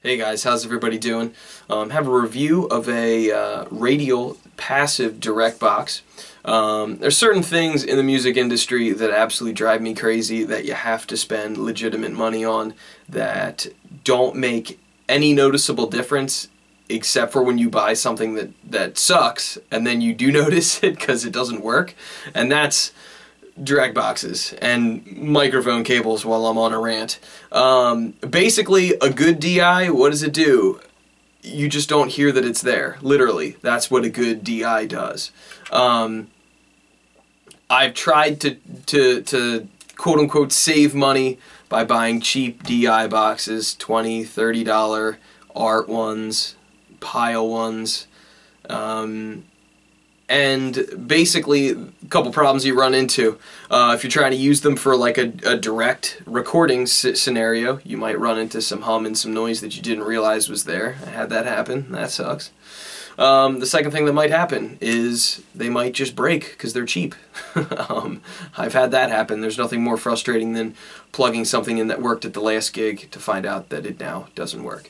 Hey guys, how's everybody doing? Have a review of a Radial passive direct box. There's certain things in the music industry that absolutely drive me crazy that you have to spend legitimate money on that don't make any noticeable difference except for when you buy something that sucks and then you do notice it because it doesn't work, and that's direct boxes and microphone cables while I'm on a rant. Basically, a good DI, what does it do? You just don't hear that it's there. Literally, that's what a good DI does. I've tried to quote-unquote save money by buying cheap DI boxes, $20, $30 art ones, pile ones, and basically, a couple problems you run into. If you're trying to use them for like a direct recording scenario, you might run into some hum and some noise that you didn't realize was there. I had that happen. That sucks. The second thing that might happen is they might just break because they're cheap. I've had that happen. There's nothing more frustrating than plugging something in that worked at the last gig to find out that it now doesn't work.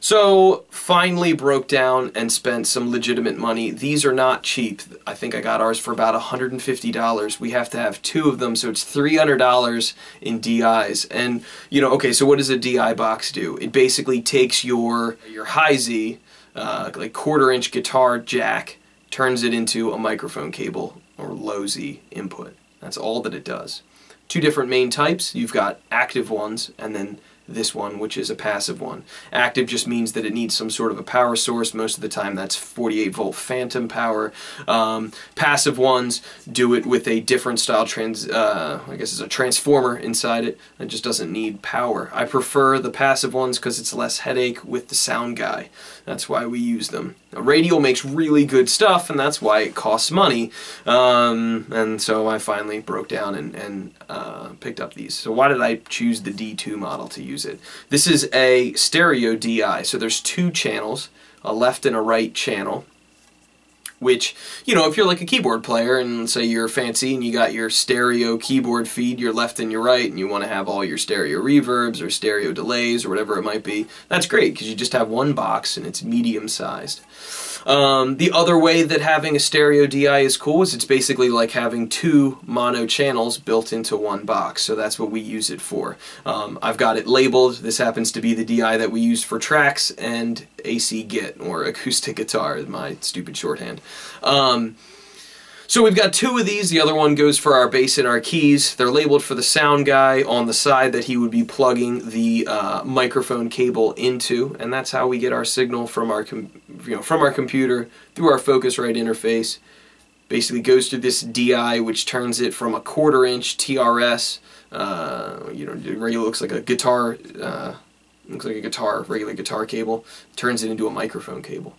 So, finally broke down and spent some legitimate money. These are not cheap. I think I got ours for about $150. We have to have two of them, so it's $300 in DIs. And, you know, okay, so what does a DI box do? It basically takes your high Z, like quarter-inch guitar jack, turns it into a microphone cable, or low Z input. That's all that it does. Two different main types. You've got active ones, and then this one, which is a passive one. Active just means that it needs some sort of a power source. Most of the time that's 48 volt phantom power. Passive ones do it with a different style I guess it's a transformer inside it that just doesn't need power. I prefer the passive ones because it's less headache with the sound guy. That's why we use them. Now, Radial makes really good stuff, and that's why it costs money. And so I finally broke down and picked up these. So why did I choose the D2 model to use it? This is a stereo DI, so there's two channels, a left and a right channel, which, you know, if you're like a keyboard player and say you're fancy and you got your stereo keyboard feed, your left and your right, and you want to have all your stereo reverbs or stereo delays or whatever it might be, that's great because you just have one box and it's medium sized. The other way that having a stereo DI is cool is it's basically like having two mono channels built into one box, so that's what we use it for. I've got it labeled. This happens to be the DI that we use for tracks and AC Git, or acoustic guitar, my stupid shorthand. So we've got two of these. The other one goes for our bass and our keys. They're labeled for the sound guy on the side that he would be plugging the microphone cable into, and that's how we get our signal from our computer through our Focusrite interface. Basically goes through this DI, which turns it from a quarter-inch TRS. You know, it really looks like a guitar. Regular guitar cable. Turns it into a microphone cable.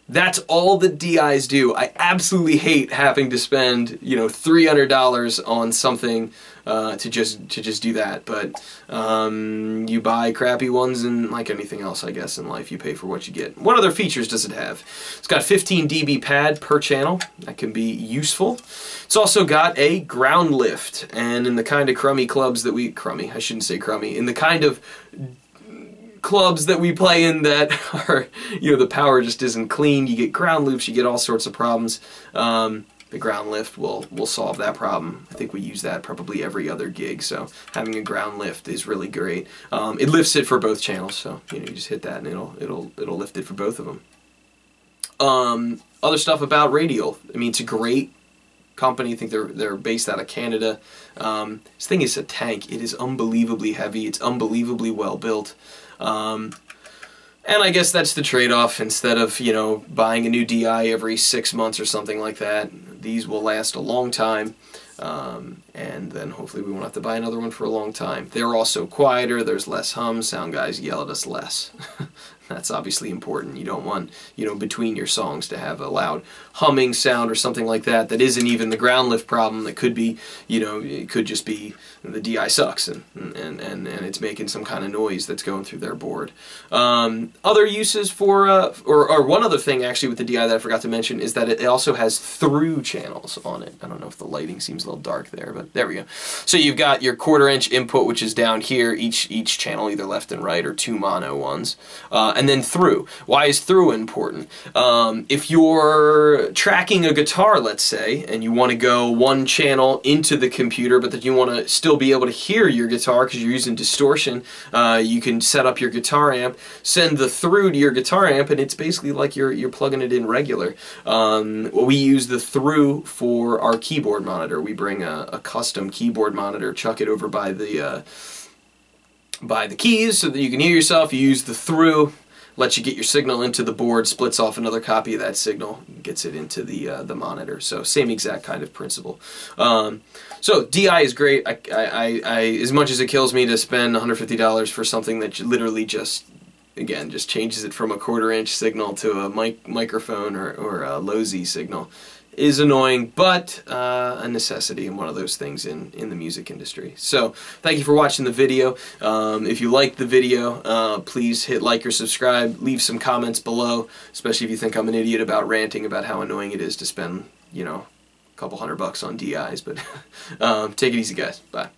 That's all the DIs do. I absolutely hate having to spend, you know, $300 on something to just do that. But you buy crappy ones, and like anything else, I guess, in life, you pay for what you get. What other features does it have? It's got 15 dB pad per channel. That can be useful. It's also got a ground lift, and in the kind of crummy clubs that I shouldn't say crummy, in the kind of clubs that we play in that are, you know, the power just isn't clean, you get ground loops, you get all sorts of problems. The ground lift will solve that problem. I think we use that probably every other gig, so having a ground lift is really great. It lifts it for both channels, so you know, you just hit that and it'll lift it for both of them. Other stuff about Radial. I mean, it's a great company. I think they're based out of Canada. This thing is a tank. It is unbelievably heavy. It's unbelievably well built. And I guess that's the trade-off. Instead of, you know, buying a new DI every 6 months or something like that, these will last a long time. And then hopefully we won't have to buy another one for a long time. They're also quieter. There's less hum. Sound guys yell at us less. That's obviously important. You don't want, between your songs to have a loud humming sound or something like that that isn't even the ground lift problem. That could be, it could just be the DI sucks and it's making some kind of noise that's going through their board. Other uses for, or one other thing actually with the DI that I forgot to mention is that it also has through channels on it. I don't know if the lighting seems a little dark there, but there we go. So you've got your 1/4 inch input, which is down here, each channel either left and right or 2 mono ones. And then through. Why is through important? If you're tracking a guitar, let's say, and you want to go one channel into the computer, but that you want to still be able to hear your guitar because you're using distortion, you can set up your guitar amp, send the through to your guitar amp, and it's basically like you're plugging it in regular. We use the through for our keyboard monitor. We bring a custom keyboard monitor, chuck it over by the keys so that you can hear yourself. You use the through, lets you get your signal into the board, splits off another copy of that signal, gets it into the monitor. So same exact kind of principle. So DI is great. As much as it kills me to spend $150 for something that literally just changes it from a 1/4 inch signal to a microphone or a low Z signal, is annoying, but a necessity and one of those things in the music industry. So thank you for watching the video. If you liked the video, please hit like or subscribe. Leave some comments below, especially if you think I'm an idiot about ranting about how annoying it is to spend, a couple $100 on DIs. But take it easy, guys. Bye.